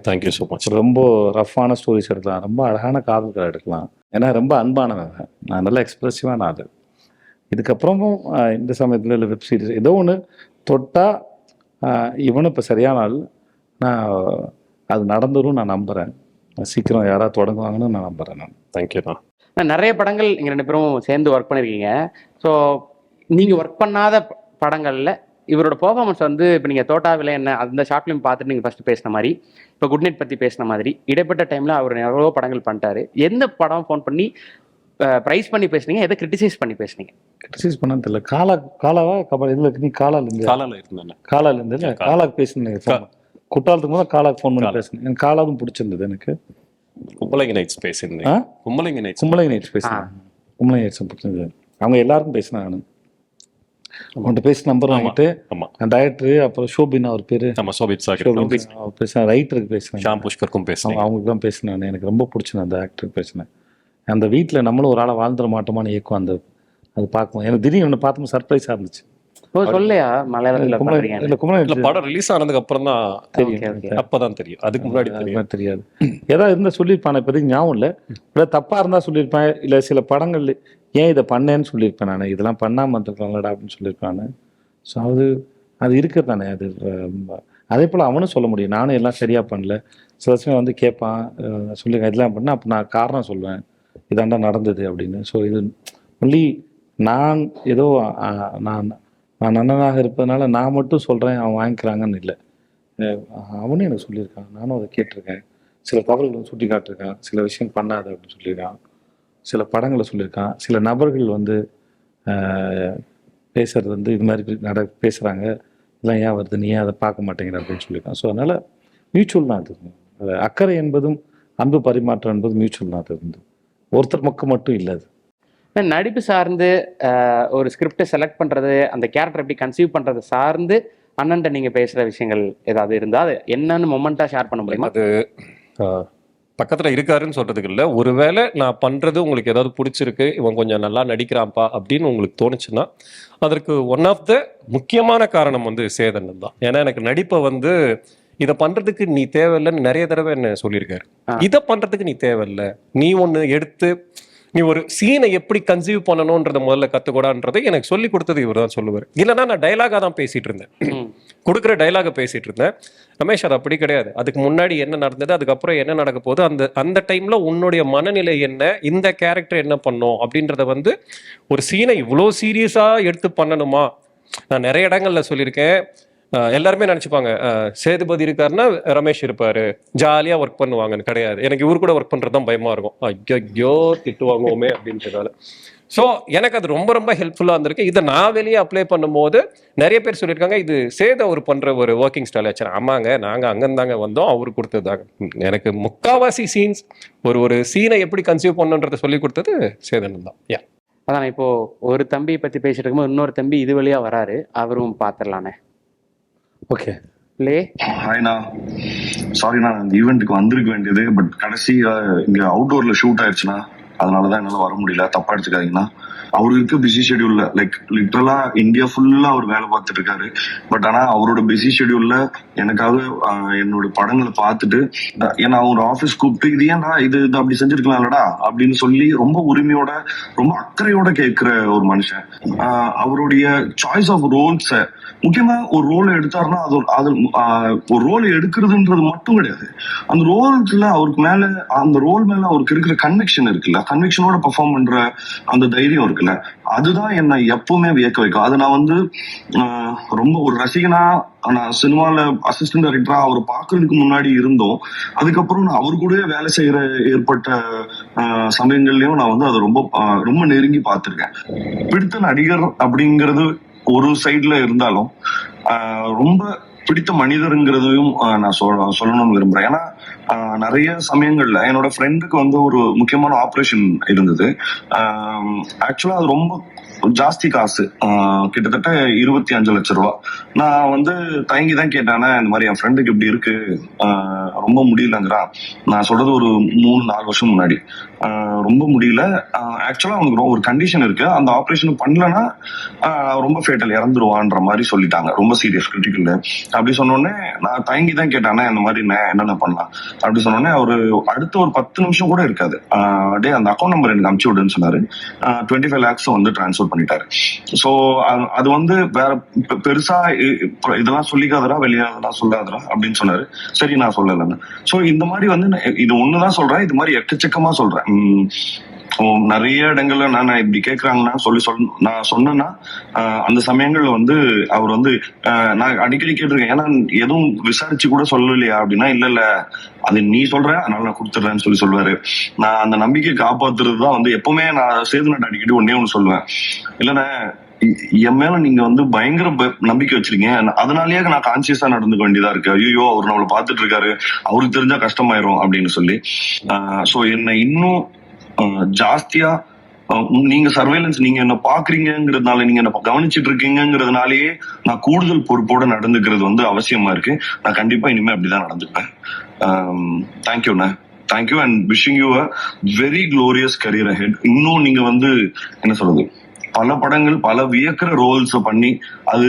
Thank you so much. ரொம்ப ரஃப்பான ஸ்டோரிஸ் எடுக்கலாம், ரொம்ப அழகான காதல்களை எடுக்கலாம். ஏன்னா ரொம்ப அன்பானவங்க, நான் நல்லா எக்ஸ்பிரசிவான ஆள். இதுக்கப்புறமும் இந்த சமயத்தில் இல்லை வெப் சீரிஸ் ஏதோ ஒன்று தொட்டால் இவனும் இப்போ சரியான ஆள். நான் அது நடந்துரும் நான் நம்புகிறேன். சீக்கிரம் யாராவது தொடங்குவாங்கன்னு நான் நம்புகிறேன். நான் தேங்க்யூண்ணா. நிறைய படங்கள் நீங்கள் 2 பேரும் சேர்ந்து ஒர்க் பண்ணியிருக்கீங்க. ஸோ நீங்கள் ஒர்க் பண்ணாத படங்கள்ல இவரோட பெர்ஃபார்மன்ஸ் வந்து இப்போ நீங்கள் தோட்டாவில் என்ன அந்த ஷார்ட் ஃபிலிம் பார்த்துட்டு நீங்கள் ஃபர்ஸ்ட் பேசின மாதிரி, இப்போ குட் நைட் பற்றி பேசின மாதிரி, இடைப்பட்ட டைமில் அவர் எவ்வளோ படங்கள் பண்ணிட்டாரு. எந்த படம் ஃபோன் பண்ணி ப்ரைஸ் பண்ணி பேசுனீங்க, எதை கிரிட்டிசைஸ் பண்ணி பேசுனீங்க? கிரிட்டிசைஸ் பண்ண தெரியல. காலாவா கபடி இதில் நீ காலாலேருந்து காலால இல்லை காலாக்கு பேசினேன். குற்றாலத்துக்கு முதல்ல காலாக்கு ஃபோன் பண்ணி பேசினேன். எனக்கு காலாவும் பிடிச்சிருந்தது. எனக்கு கும்பலங்கி நைட்ஸ் பேசியிருந்தேன். கும்பலங்கி நைட்ஸ் பேசினேன். கும்பலங்கி நைட்ஸ் பிடிச்சிருந்தது. அவங்க எல்லாருக்கும் பேசினேன். நான் அவன்கிட்ட பேசி நம்பர் வாங்கிட்டு டைரக்டர் அப்புறம் ஷோபின் அவர் பேரு பேசினேன். ரைட்டருக்கு பேசினேன். அவங்களுக்கு தான் பேசினேன். எனக்கு ரொம்ப பிடிச்சிருந்தேன். அந்த ஆக்டருக்கு பேசினேன். அந்த வீட்டில் நம்மளும் ஒரு ஆளை வாழ்ந்துட மாட்டோமான்னு ஏக்கும். அந்த அது பார்க்கும். எனக்கு திடீர்னு ஒன்று பார்த்து சர்ப்ரைஸாக இருந்துச்சு. சொல்லையா மலையாளத்தில் படம் ரிலீஸ் ஆனதுக்கு அப்புறம் தான் தெரியும். அப்பதான் தெரியும். அதுக்கு முன்னாடி தெரியாது. ஏதாவது இருந்தால் சொல்லியிருப்பான். இப்போதைக்கு ஞாபகம் இல்லை. இல்லை தப்பாக இருந்தால் சொல்லியிருப்பேன். இல்லை சில படங்கள் ஏன் இதை பண்ணேன்னு சொல்லியிருப்பேன். நான் இதெல்லாம் பண்ணாமல் வந்துருக்கலாம்லடா அப்படின்னு சொல்லியிருப்பான். ஸோ அது இருக்கிறது தானே. அது அதே போல் அவனும் சொல்ல முடியும். நானும் எல்லாம் சரியாக பண்ணல. சில சமயம் வந்து கேட்பான், சொல்லியிருக்கேன் இதெல்லாம் பண்ணேன். அப்போ நான் காரணம் சொல்லுவேன், இதாண்டா நடந்தது அப்படின்னு. ஸோ இது ஒன்லி நான் ஏதோ நான் அண்ணனாக இருப்பதனால நான் மட்டும் சொல்கிறேன் அவன் வாங்கிக்கிறாங்கன்னு இல்லை. அவனும் எனக்கு சொல்லியிருக்கான். நானும் அதை கேட்டிருக்கேன். சில தவறுகளை சுட்டி காட்டிருக்கான். சில விஷயம் பண்ணாத அப்படின்னு சொல்லியிருக்கான். சில படங்களை சொல்லியிருக்கான். சில நபர்கள் வந்து பேசுறது வந்து இது மாதிரி பேசுகிறாங்க, இதெல்லாம் ஏன் வருது, நீ ஏன் அதை பார்க்க மாட்டேங்கிற அப்படின்னு சொல்லியிருக்கான். ஸோ அதனால் மியூச்சுவல் தான் அது. அக்கறை என்பதும் அன்பு பரிமாற்றம் என்பதும் மியூச்சுவல் தான். அது வந்து ஒருத்தர் மட்டும் இல்லை. அது நடிப்பு சார்ந்து ஒரு ஸ்கிரிப்டை செலக்ட் பண்ணுறது, அந்த கேரக்டர் எப்படி கன்சீவ் பண்ணுறது சார்ந்து அண்ணன்ட்ட நீங்கள் பேசுகிற விஷயங்கள் ஏதாவது இருந்தால் அது என்னன்னு மொமெண்ட்டாக ஷேர் பண்ண முடியுமா? அது பக்கத்தில் இருக்காருன்னு சொல்கிறதுக்கு இல்லை. ஒருவேளை நான் பண்ணுறது உங்களுக்கு ஏதாவது பிடிச்சிருக்கு, இவன் கொஞ்சம் நல்லா நடிக்கிறான்ப்பா அப்படின்னு உங்களுக்கு தோணுச்சுன்னா அதற்கு ஒன் ஆஃப் த முக்கியமான காரணம் வந்து சேதன் தான். ஏன்னா எனக்கு நடிப்பை வந்து இதை பண்ணுறதுக்கு நீ தேவையில்லைன்னு நிறைய தடவை என்ன சொல்லியிருக்காரு. இதை பண்ணுறதுக்கு நீ தேவையில்லை, நீ ஒன்று எடுத்து நீ ஒரு சீனை எப்படி கன்சீவ் பண்ணணுன்றதை முதல்ல கற்றுக்கூடான்றதை எனக்கு சொல்லி கொடுத்தது இவர் தான் சொல்லுவார். இல்லைன்னா நான் டைலாகாக தான் பேசிகிட்டு இருந்தேன், கொடுக்குற டைலாக பேசிகிட்டு இருந்தேன். ரமேஷ் அது அப்படி கிடையாது. அதுக்கு முன்னாடி என்ன நடந்தது, அதுக்கப்புறம் என்ன நடக்க போகுது, அந்த டைமில் உன்னுடைய மனநிலை என்ன, இந்த கேரக்டர் என்ன பண்ணோம் அப்படின்றத வந்து ஒரு சீனை இவ்வளோ சீரியஸாக எடுத்து பண்ணணுமா. நான் நிறைய இடங்களில் சொல்லியிருக்கேன். எல்லாருமே நினச்சிப்பாங்க சேதுபதி இருக்காருன்னா ரமேஷ் இருப்பாரு, ஜாலியாக ஒர்க் பண்ணுவாங்கன்னு. கிடையாது. எனக்கு இவர் கூட ஒர்க் பண்ணுறது தான் பயமாக இருக்கும். ஐயோ திட்டுவாங்குவோமே அப்படின்றதால. ஸோ எனக்கு அது ரொம்ப ரொம்ப ஹெல்ப்ஃபுல்லாக இருந்திருக்கு. இதை நான் வெளியே அப்ளை பண்ணும்போது நிறைய பேர் சொல்லியிருக்காங்க, இது சேது அவர் பண்ணுற ஒரு ஒர்க்கிங் ஸ்டைல் ஆச்சு. ஆமாங்க, நாங்கள் அங்கேருந்தாங்க வந்தோம், அவர் கொடுத்ததாங்க. எனக்கு முக்கால்வாசி சீன்ஸ் ஒரு சீனை எப்படி கன்சீவ் பண்ணுன்றதை சொல்லி கொடுத்தது சேதன் தான். அதான் இப்போது ஒரு தம்பியை பற்றி பேசிட்டு இருக்கும்போது இன்னொரு தம்பி இது வழியாக வராரு, அவரும் பார்த்துடலானே. ஓகே ஹாய்ண்ணா, சாரிண்ணா, இந்த ஈவெண்ட்டுக்கு வந்திருக்க வேண்டியது. பட் கடைசியா இங்க அவுட்டோர்ல ஷூட் ஆயிடுச்சுண்ணா, அதனாலதான் என்னால வர முடியல. தப்பா எடுத்துக்காதீங்கன்னா. அவருக்கு இருக்க பிஸி ஷெடியூல்ல லிட்டரலா இந்தியா ஃபுல்லா அவர் வேலை பார்த்துட்டு இருக்காரு. பட் ஆனா அவரோட பிஸி ஷெடியூல்ல எனக்காக என்னோட படங்களை பார்த்துட்டு, ஏன்னா அவர் ஆஃபீஸ் கூப்பிட்டு இது ஏன்னா இது அப்படி செஞ்சிருக்கலாம்லடா அப்படின்னு சொல்லி ரொம்ப உரிமையோட ரொம்ப அக்கறையோட கேட்கிற ஒரு மனுஷன். அவருடைய சாய்ஸ் ஆஃப் ரோல்ஸ, முக்கியமா ஒரு ரோல் எடுத்தாருன்னா அது ஒரு ரோல் எடுக்கிறதுன்றது மட்டும் கிடையாது, அந்த ரோல்ஸ்ல அவருக்கு மேல அந்த ரோல் மேல அவருக்கு இருக்கிற கன்விக்ஷன் இருக்குல்ல, கன்விக்ஷனோட பெர்ஃபார்ம் பண்ற அந்த தைரியம் இருக்குல்ல, அதுதான் என்னை எப்பவுமே வியக்க வைக்கும். அது நான் வந்து ரொம்ப ஒரு ரசிகனா, நான் சினிமால அசிஸ்டன்ட் டைரக்டரா அவர் பாக்குறதுக்கு முன்னாடி இருந்தோம். அதுக்கப்புறம் நான் அவரு கூட வேலை செய்யற ஏற்பட்ட சமயங்கள்லயும் நான் வந்து அதை ரொம்ப நெருங்கி பார்த்திருக்கேன். பிடித்த நடிகர் அப்படிங்கிறது ஒரு சைட்ல இருந்தாலும் ரொம்ப பிடித்த மனிதருங்கிறதையும் நான் சொல்லணும்னு விரும்புறேன். ஏன்னா நிறைய சமயங்கள்ல என்னோட ஃப்ரெண்டுக்கு வந்து ஒரு முக்கியமான ஆப்ரேஷன் இருந்தது. ஆக்சுவலா அது ரொம்ப ஜாஸ்தி காசு, கிட்டத்தட்ட 25 லட்சம் ரூபா. நான் வந்து தயங்கிதான் கேட்டானே, இந்த மாதிரி என் ஃப்ரெண்டுக்கு இப்படி இருக்கு, ரொம்ப முடியலங்கிறான். நான் சொல்றது ஒரு 3-4 வருஷம் முன்னாடி. ரொம்ப முடியல. ஆக்சுவலா அவனுக்கு ஒரு கண்டிஷன் இருக்கு, அந்த ஆப்ரேஷன் பண்ணலன்னா ரொம்ப ஃபேட்டல், இறந்துருவான்ற மாதிரி சொல்லிட்டாங்க. ரொம்ப சீரியஸ், கிரிட்டிக்கல். அப்படி சொன்னோடனே நான் தயங்கிதான் கேட்டானே, இந்த மாதிரி என்னென்ன பண்ணலாம் அப்படி சொன்னோடனே அவரு அடுத்த ஒரு 10 நிமிஷம் கூட இருக்காது, டே அந்த அக்கௌண்ட் நம்பர் எனக்கு அனுப்பிச்சு விடுன்னு சொன்னாரு. 25 lakhs வந்து டிரான்ஸ்ஃபர் பண்ணிட்டாரு. சோ அது வந்து வேற பெருசா இதெல்லாம் சொல்லிக்காதரா, வெளியாதரா சொல்லாதரா அப்படின்னு சொன்னாரு. சரி நான் சொல்லல. தேவையில்லைன்னு. ஸோ இந்த மாதிரி வந்து இது ஒண்ணுதான் சொல்றேன், இது மாதிரி எக்கச்சக்கமா சொல்றேன். நிறைய இடங்கள்ல நான் இப்படி கேட்கறாங்கன்னா நான் சொன்னேன்னா அந்த சமயங்கள்ல வந்து அவர் வந்து நான் அடிக்கடி கேட்டிருக்கேன், ஏன்னா எதுவும் விசாரிச்சு கூட சொல்லலையா அப்படின்னா, இல்ல அது நீ சொல்ற அதனால நான் கொடுத்துட்றேன்னு சொல்லுவாரு. நான் அந்த நம்பிக்கை காப்பாத்துறது தான் வந்து எப்பவுமே நான் சேதுநாட்டு அடிக்கடி ஒண்ணு சொல்லுவேன், இல்லைன்னா என் மேல நீங்க வந்து பயங்கர நம்பிக்கை வச்சிருக்கீங்க, அதனாலயே நான் கான்சியஸா நடந்துக்க வேண்டியதா இருக்கு. ஐயோ அவர் நம்மளை பார்த்துட்டு இருக்காரு, அவருக்கு தெரிஞ்சா கஷ்டமாயிரும் அப்படின்னு சொல்லி. சோ என்னை இன்னும் ஜாஸ்தியா நீங்க சர்வேலன்ஸ் நீங்க என்ன பாக்குறீங்கிறதுனால, நீங்க என்ன கவனிச்சுட்டு இருக்கீங்கிறதுனாலயே நான் கூடுதல் பொறுப்போட நடந்துக்கிறது வந்து அவசியமா இருக்கு. நான் கண்டிப்பா இனிமே அப்படிதான் நடந்துப்பேன். தேங்க்யூண்ணா, thank you and wishing you a very glorious career ahead. இன்னும் நீங்க வந்து என்ன சொல்றது, பல படங்கள் பல வியக்கிற ரோல்ஸ் பண்ணி அது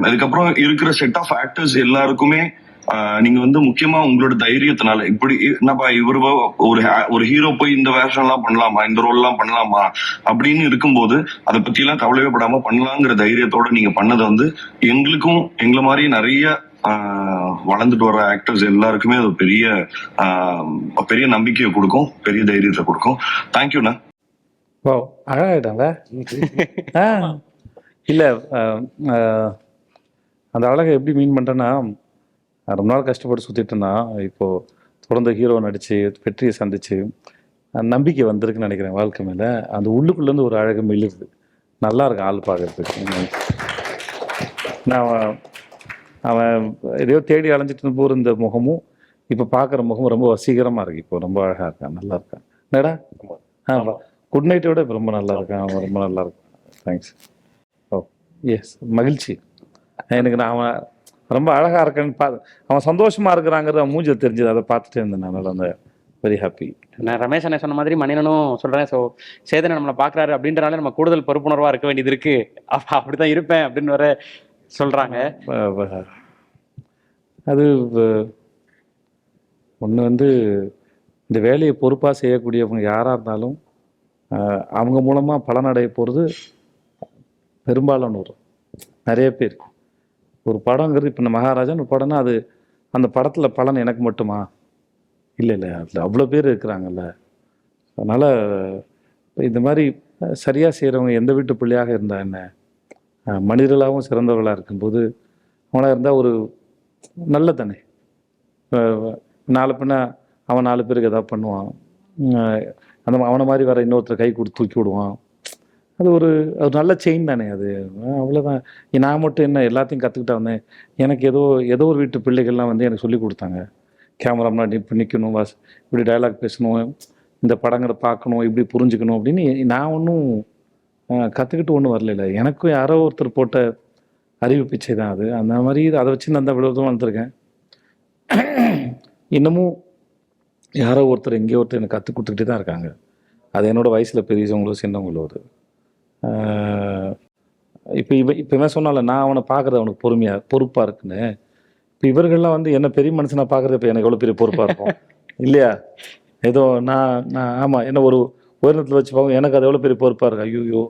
அதுக்கப்புறம் இருக்கிற செட் ஆஃப் ஆக்டர்ஸ் எல்லாருக்குமே நீங்க வந்து முக்கியமா உங்களோட தைரியத்தினால இப்படி என்னப்பா இவரு ஒரு ஹீரோ போய் இந்த வேஷம் எல்லாம் பண்ணலாமா, இந்த ரோல் எல்லாம் பண்ணலாமா அப்படின்னு இருக்கும்போது அதை பத்தி எல்லாம் கவலையே படாம பண்ணலாங்கிற தைரியத்தோட நீங்க பண்ணதை வந்து எங்களுக்கும் எங்களை மாதிரி நிறைய வளர்ந்துட்டு வர ஆக்டர்ஸ் எல்லாருக்குமே அது பெரிய நம்பிக்கையை கொடுக்கும், பெரிய தைரியத்தை கொடுக்கும். தேங்க்யூண்ணா. ஓ அழகாயிட்டாங்க. இல்லை அந்த அழகை எப்படி மீன் பண்ணுறேன்னா, ரொம்ப நாள் கஷ்டப்பட்டு சுற்றிட்டு இருந்தான், இப்போது தொடர்ந்து ஹீரோ நடித்து வெற்றியை சந்தித்து நம்பிக்கை வந்திருக்குன்னு நினைக்கிறேன் வாழ்க்கை மேலே. அந்த உள்ளுக்குள்ளேருந்து ஒரு அழகு மெல்லுது, நல்லா இருக்கும் ஆள் பார்க்குறதுக்கு. நான் அவன் எதையோ தேடி அலைஞ்சிட்டு போகிற இந்த முகமும் இப்போ பார்க்குற முகமும் ரொம்ப வசீகரமாக இருக்குது. இப்போ ரொம்ப அழகாக இருக்கான், நல்லா இருக்கான். என்னடா குட் நைட்டோட இப்போ ரொம்ப நல்லா இருக்கான், அவன் ரொம்ப நல்லா இருக்கான். தேங்க்ஸ். ஓ எஸ், மகிழ்ச்சி எனக்கு. நான் அவன் ரொம்ப அழகாக இருக்கேன்னு அவன் சந்தோஷமாக இருக்கிறாங்கிறது அவன் மூஞ்சில் தெரிஞ்சது, அதை பார்த்துட்டே இருந்தேன். அதனால் அந்த வெரி ஹாப்பி. நான் ரமேஷ் அண்ணன் சொன்ன மாதிரி மணியனும் சொல்கிறேன். ஸோ சேதனை நம்மளை பார்க்குறாரு அப்படின்றனால நம்ம கூடுதல் பொறுப்புணர்வாக இருக்க வேண்டியது இருக்குது, அப்படி தான் இருப்பேன் அப்படின்னு வர சொல்கிறாங்க. அது ஒன்று வந்து இந்த வேலையை பொறுப்பாக செய்யக்கூடியவங்க யாராக இருந்தாலும் அவங்க மூலமாக பலனடைய போகிறது பெரும்பாலானோர் நிறைய பேர். ஒரு படங்கிறது இப்போ இந்த மகாராஜான்னு ஒரு படம்னா அது அந்த படத்தில் பலன் எனக்கு மட்டுமா? இல்லை அதில் அவ்வளோ பேர் இருக்கிறாங்கல்ல. அதனால் இந்த மாதிரி சரியாக செய்கிறவங்க எந்த வீட்டு பிள்ளையாக இருந்தால் என்ன, மனிதர்களாகவும் சிறந்தவர்களாக இருக்கும்போது அவனாக இருந்தால் ஒரு நல்ல தானே. நாலு பின்ன அவன் 4 பேருக்கு எதாவது பண்ணுவான், அவனை மாதிரி வர இன்னொருத்தர் கை கொடுத்து தூக்கி விடுவான். அது ஒரு நல்ல செயின் தானே அது. அவ்வளோதான். நான் மட்டும் என்ன எல்லாத்தையும் கற்றுக்கிட்டா வந்தேன். எனக்கு ஏதோ ஒரு வீட்டு பிள்ளைகள்லாம் வந்து எனக்கு சொல்லி கொடுத்தாங்க, கேமரா முன்னாடி இப்படி நிற்கணும், இப்படி டயலாக் பேசணும், இந்த படங்களை பார்க்கணும், இப்படி புரிஞ்சுக்கணும் அப்படின்னு. நான் ஒன்றும் கற்றுக்கிட்டு ஒன்றும் வரல, எனக்கும் யாரோ ஒருத்தர் போட்ட அறிவு பிச்சை தான் அது. அந்த மாதிரி அதை வச்சு நான் அந்த விழுவதும் வந்திருக்கேன். இன்னமும் யாரோ ஒருத்தர் எங்கேயோ ஒருத்தர் எனக்கு கற்றுக் கொடுத்துக்கிட்டே தான் இருக்காங்க. அது என்னோடய வயசில் பெரியவங்களோ சின்னவங்களோ. அது இப்போ என்ன சொன்னால நான் அவனை பார்க்குறது அவனுக்கு பொறுப்பாக இருக்குன்னு. இப்போ இவர்கள்லாம் வந்து என்ன பெரிய மனுஷனாக பார்க்குறது இப்போ எனக்கு எவ்வளோ பெரிய பொறுப்பாக இருக்கும் இல்லையா? ஏதோ நான் ஆமாம் என்ன ஒரு உயரத்தில் வச்சு பார்க்க எனக்கு அது எவ்வளோ பெரிய பொறுப்பாக இருக்கு. ஐயோ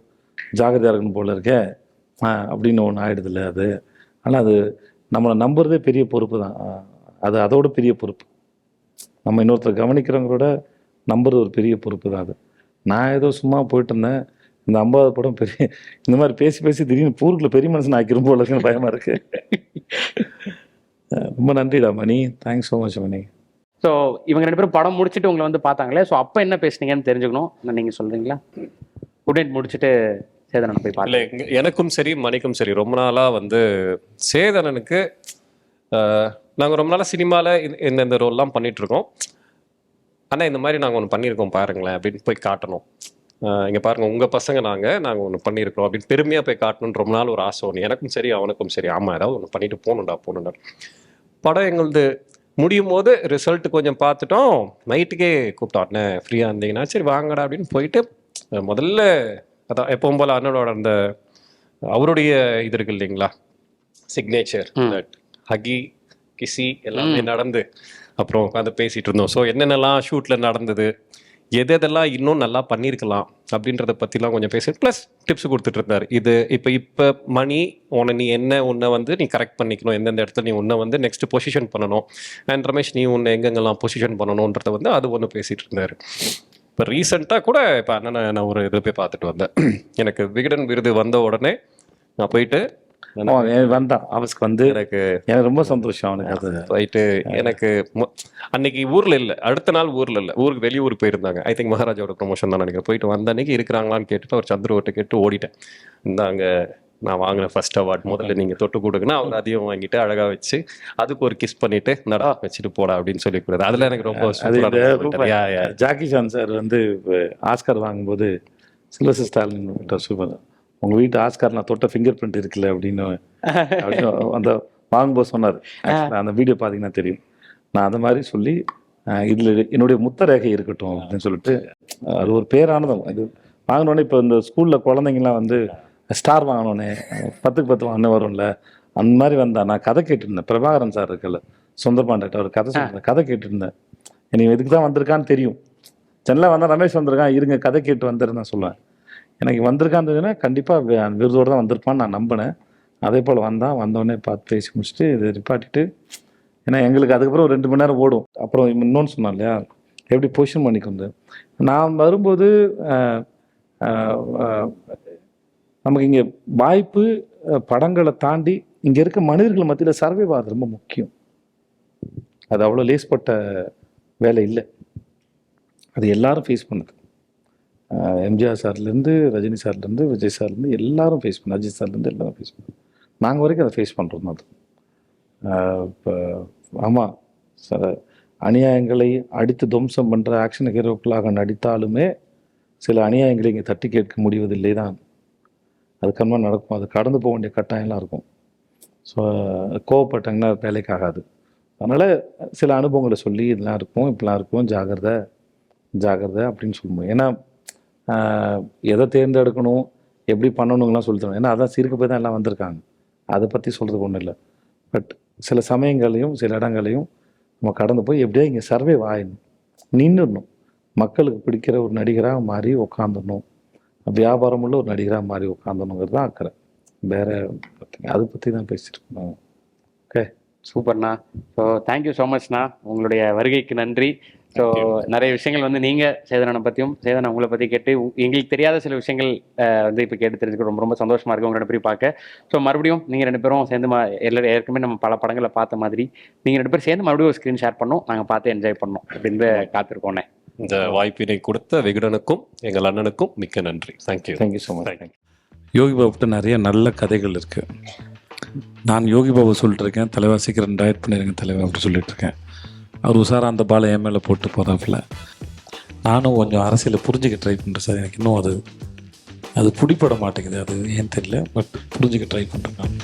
ஜாகிரதையாக இருக்கணும் போல இருக்கே அப்படின்னு ஒன்று ஆகிடுதில்ல அது. ஆனால் அது நம்மளை நம்புறதே பெரிய பொறுப்பு தான். அது அதோட பெரிய பொறுப்பு. நம்ம இன்னொருத்தர் கவனிக்கிறவங்களோட நம்புறது ஒரு பெரிய பொறுப்பு தான் அது. நான் ஏதோ சும்மா போயிட்டு இருந்தேன், இந்த 50வது படம் பெரிய இந்த மாதிரி பேசி திடீர்னு பூருக்குள்ள பெரிய மனுஷன் ஆக்கிரும் போல இருக்குன்னு பயமாக இருக்கு. ரொம்ப நன்றிடா மணி, தேங்க்ஸ் ஸோ மச் மணி. ஸோ இவங்க 2 பேரும் படம் முடிச்சுட்டு உங்களை வந்து பார்த்தாங்களே, ஸோ அப்போ என்ன பேசுனீங்கன்னு தெரிஞ்சுக்கணும். நீங்கள் சொல்கிறீங்களா? குட் முடிச்சுட்டு சேதனனை போய் பார்க்கல. இல்லை, எனக்கும் சரி மணிக்கும் சரி ரொம்ப நாளாக வந்து சேதனனுக்கு நாங்கள் ரொம்ப நாளாக சினிமாவில் இந்த ரோல்லாம் பண்ணிகிட்ருக்கோம். ஆனால் இந்த மாதிரி நாங்கள் ஒன்று பண்ணியிருக்கோம் பாருங்களேன் அப்படின்னு போய் காட்டணும். இங்கே பாருங்கள் உங்கள் பசங்க நாங்கள் ஒன்று பண்ணியிருக்கிறோம் அப்படின்னு பெருமையாக போய் காட்டணுன்னு ரொம்ப நாள் ஒரு ஆசை ஒன்று எனக்கும் சரி அவனுக்கும் சரி. ஆமாம் ஏதாவது ஒன்று பண்ணிட்டு போகணுண்டா. படம் எங்களது முடியும் போது ரிசல்ட் கொஞ்சம் பார்த்துட்டோம். நைட்டுக்கே கூப்பிட்டாட்னே ஃப்ரீயாக இருந்தீங்கன்னா சரி வாங்கடா அப்படின்னு போயிட்டு முதல்ல அதான் எப்பவும் போல் அண்ணனோட அந்த அவருடைய இது இருக்கு இல்லைங்களா, சிக்னேச்சர் ஹகி கிசி எல்லாமே நடந்து அப்புறம் உட்காந்து பேசிகிட்டு இருந்தோம். ஸோ என்னென்னலாம் ஷூட்டில் நடந்தது, எதெல்லாம் இன்னும் நல்லா பண்ணியிருக்கலாம் அப்படின்றத பற்றிலாம் கொஞ்சம் பேசி ப்ளஸ் டிப்ஸ் கொடுத்துட்டு இருந்தார். இது இப்போ மணி நீ உன்னை வந்து நீ கரெக்ட் பண்ணிக்கணும், எந்தெந்த இடத்துல நீ உன்னை வந்து நெக்ஸ்ட் பொசிஷன் பண்ணணும், அண்ட் ரமேஷ் நீ உன்னை எங்கெங்கெல்லாம் பொசிஷன் பண்ணணுன்றத வந்து அது ஒன்று பேசிகிட்டு இருந்தார். இப்போ ரீசெண்டாக கூட இப்போ அண்ணனை நான் ஒரு இது போய் பார்த்துட்டு வந்தேன். எனக்கு விகடன் விருது வந்த உடனே நான் போயிட்டு வந்தான் ஆஃபீஸ்க்கு வந்து எனக்கு ரொம்ப சந்தோஷம். அவனுக்கு அது போயிட்டு எனக்கு அன்னைக்கு ஊரில் இல்லை, அடுத்த நாள் ஊரில் இல்லை, ஊருக்கு வெளியூர் போயிருந்தாங்க. ஐ திங்க் மகாராஜாவோட ப்ரொமோஷன் தான் நினைக்கிறேன். போயிட்டு வந்த அன்னைக்கு இருக்கிறாங்களான்னு கேட்டுட்டு ஒரு சந்துருவட்டை கேட்டு ஓடிட்டேன். இந்தாங்க நான் வாங்கின ஃபர்ஸ்ட் அவார்ட், முதல்ல நீங்கள் தொட்டு கொடுக்குன்னா அவங்க அதையும் வாங்கிட்டு அழகாக வச்சு அதுக்கு ஒரு கிஸ் பண்ணிட்டு நடா வச்சுட்டு போடா அப்படின்னு சொல்லி கொடுக்குறது. அதில் எனக்கு ரொம்ப ஜாக்கி சான் சார் வந்து ஆஸ்கார் வாங்கும்போது சில்வஸ்டர் ஸ்டாலின் சூப்பர் உங்கள் வீட்டு ஆஸ்கார் நான் தொட்ட ஃபிங்கர் பிரிண்ட் இருக்குல்ல அப்படின்னு அந்த வாங்கும்போது சொன்னார். அந்த வீடியோ பார்த்தீங்கன்னா தெரியும். நான் அந்த மாதிரி சொல்லி இதில் என்னுடைய முத்தரேகை இருக்கட்டும் அப்படின்னு சொல்லிட்டு அது ஒரு பேரானதம். இது வாங்கினோடனே இப்போ இந்த ஸ்கூலில் குழந்தைங்கலாம் வந்து ஸ்டார் வாங்கினோடனே 10க்கு 10 வாங்கினே வரும்ல, அந்த மாதிரி வந்தா நான் கதை கேட்டுருந்தேன். பிரபாகரன் சார் இருக்குல்ல சுந்தரபாண்டிட்ட ஒரு கதை சொல்லியிருந்தேன், கதை கேட்டுருந்தேன். எனக்கு இதுக்கு தான் வந்திருக்கான்னு தெரியும். சென்னையில் வந்தால் ரமேஷ் வந்திருக்கான் இருங்க கதை கேட்டு வந்துருன்னு நான் சொல்லுவேன். எனக்கு வந்திருக்கான்றதுன்னா கண்டிப்பாக விருதோடு தான் வந்திருப்பான்னு நான் நம்பினேன். அதே போல் வந்தோடனே பார்த்து பேசி முடிச்சுட்டு இது ரிப்பாட்டிட்டு, ஏன்னா எங்களுக்கு அதுக்கப்புறம் ஒரு 2 மணி நேரம் ஓடும். அப்புறம் இன்னொன்று சொன்னான் இல்லையா எப்படி பொசிஷன் பண்ணிக்கொண்டு நான் வரும்போது நமக்கு இங்கே வாய்ப்பு படங்களை தாண்டி இங்கே இருக்க மனிதர்கள் மத்தியில் சர்வே ஆகிறது ரொம்ப முக்கியம். அது அவ்வளோ லேஸ்பட்ட வேலை இல்லை, அது எல்லாரும் ஃபேஸ் பண்ணுது. எம்ஜிஆர் சார்லேருந்து ரஜினி சார்லேருந்து விஜய் சார்லேருந்து எல்லாரும் ஃபேஸ் பண்ண, அஜித் சார்லேருந்து எல்லாரும் ஃபேஸ் பண்ணோம். நாங்கள் வரைக்கும் அதை ஃபேஸ் பண்ணுறோம். அது இப்போ ஆமாம் சார், அநியாயங்களை அடித்து துவம்சம் பண்ணுற ஆக்ஷன் ஹீரோக்களாக நடித்தாலுமே சில அநியாயங்களை இங்கே தட்டி கேட்க முடிவதில்லை தான். அது கண்மா நடக்கும், அது கடந்து போக வேண்டிய கட்டாயம்லாம் இருக்கும். ஸோ கோவப்பட்டாங்கன்னா வேலைக்கு ஆகாது. அதனால் சில அனுபவங்களை சொல்லி இதெல்லாம் இருக்கும் இப்படிலாம் இருக்கும் ஜாகிரதை அப்படின்னு சொல்லுவோம். ஏன்னா எதை தேர்ந்தெடுக்கணும் எப்படி பண்ணணுங்கலாம் சொல்லி தரணும். ஏன்னா அதான் சிறுக்கு போய் தான் எல்லாம் வந்திருக்காங்க, அதை பற்றி சொல்கிறதுக்கு ஒன்றும் இல்லை. பட் சில சமயங்களையும் சில இடங்களையும் நம்ம கடந்து போய் எப்படியா இங்கே சர்வே ஆயிடணும், நின்றுடணும், மக்களுக்கு பிடிக்கிற ஒரு நடிகராக மாறி உட்காந்துடணும், வியாபாரம் உள்ள ஒரு நடிகராக மாறி உட்காந்துடணுங்கிறது தான் அக்கறை. வேற அதை பற்றி தான் பேசியிருக்கோம். ஓகே சூப்பர்ண்ணா. ஸோ தேங்க்யூ ஸோ மச்ண்ணா, உங்களுடைய வருகைக்கு நன்றி. ஸோ நிறைய விஷயங்கள் வந்து நீங்கள் சேதனை பற்றியும் சேதனை உங்களை பற்றி கேட்டு எங்களுக்கு தெரியாத சில விஷயங்கள் வந்து இப்போ கேட்டு தெரிஞ்சுக்க ரொம்ப ரொம்ப சந்தோஷமாக இருக்கும் உங்களை 2 பேரும் பார்க்க. ஸோ மறுபடியும் நீங்கள் 2 பேரும் சேர்ந்து எல்லாரும் ஏற்கனவே நம்ம பல படங்களை பார்த்த மாதிரி நீங்கள் 2 பேரும் சேர்ந்து மறுபடியும் ஒரு ஸ்க்ரீன் ஷேர் பண்ணோம், நாங்கள் பார்த்து என்ஜாய் பண்ணோம் அப்படின்னு காத்திருக்கோண்ணே. இந்த வாய்ப்பினை கொடுத்த விகடனுக்கும் எங்கள் அண்ணனுக்கும் மிக்க நன்றி. Thank you so much. யோகி பாபுட்ட நிறைய நல்ல கதைகள் இருக்குது. நான் யோகி பாபு சொல்லிட்டு இருக்கேன், தலைவா சீக்கிரம் டயட் பண்ணிடுங்க தலைவா அப்படி சொல்லிட்டு இருக்கேன். அவர் உசாரா அந்த பாலை என் மேலே போட்டு போகிறாப்புல. நானும் கொஞ்சம் அரசியலை புரிஞ்சுக்க ட்ரை பண்ணுறேன் சார். எனக்கு இன்னும் அது பிடிப்பட மாட்டேங்குது, அது ஏன் தெரியல. பட் புரிஞ்சுக்க ட்ரை பண்ணுறேன் நான்.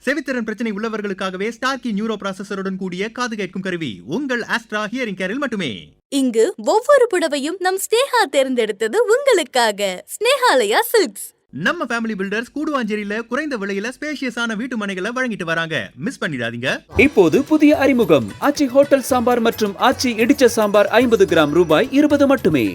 செவித்திறன் பிரச்சனை உள்ளவர்களுக்காகவே ஸ்டார்கி நியூரோ ப்ராசஸருடன் கூடிய காது கேட்கும் கருவி உங்கள் ஆஸ்ட்ரா ஹியரிங் கேரில் மட்டுமே. இங்கு ஒவ்வொரு புடவையும் நம் ஸ்னேஹா தேர்ந்தெடுத்தது உங்களுக்காக. ஸ்னேஹாலயா சில்க்ஸ். நம்ம ஃபேமிலி பில்டர்ஸ் கூடுவாஞ்சேரியில குறைந்த விலையில ஸ்பேஷியஸான வீட்டு மனைகளை வழங்கிட்டு வராங்க, மிஸ் பண்ணிடாதீங்க. இப்போது புதிய அறிமுகம் ஆச்சி ஹோட்டல் சாம்பார் மற்றும் ஆச்சி இடிச்ச சாம்பார் 50 கிராம் ரூபாய் 20 மட்டுமே.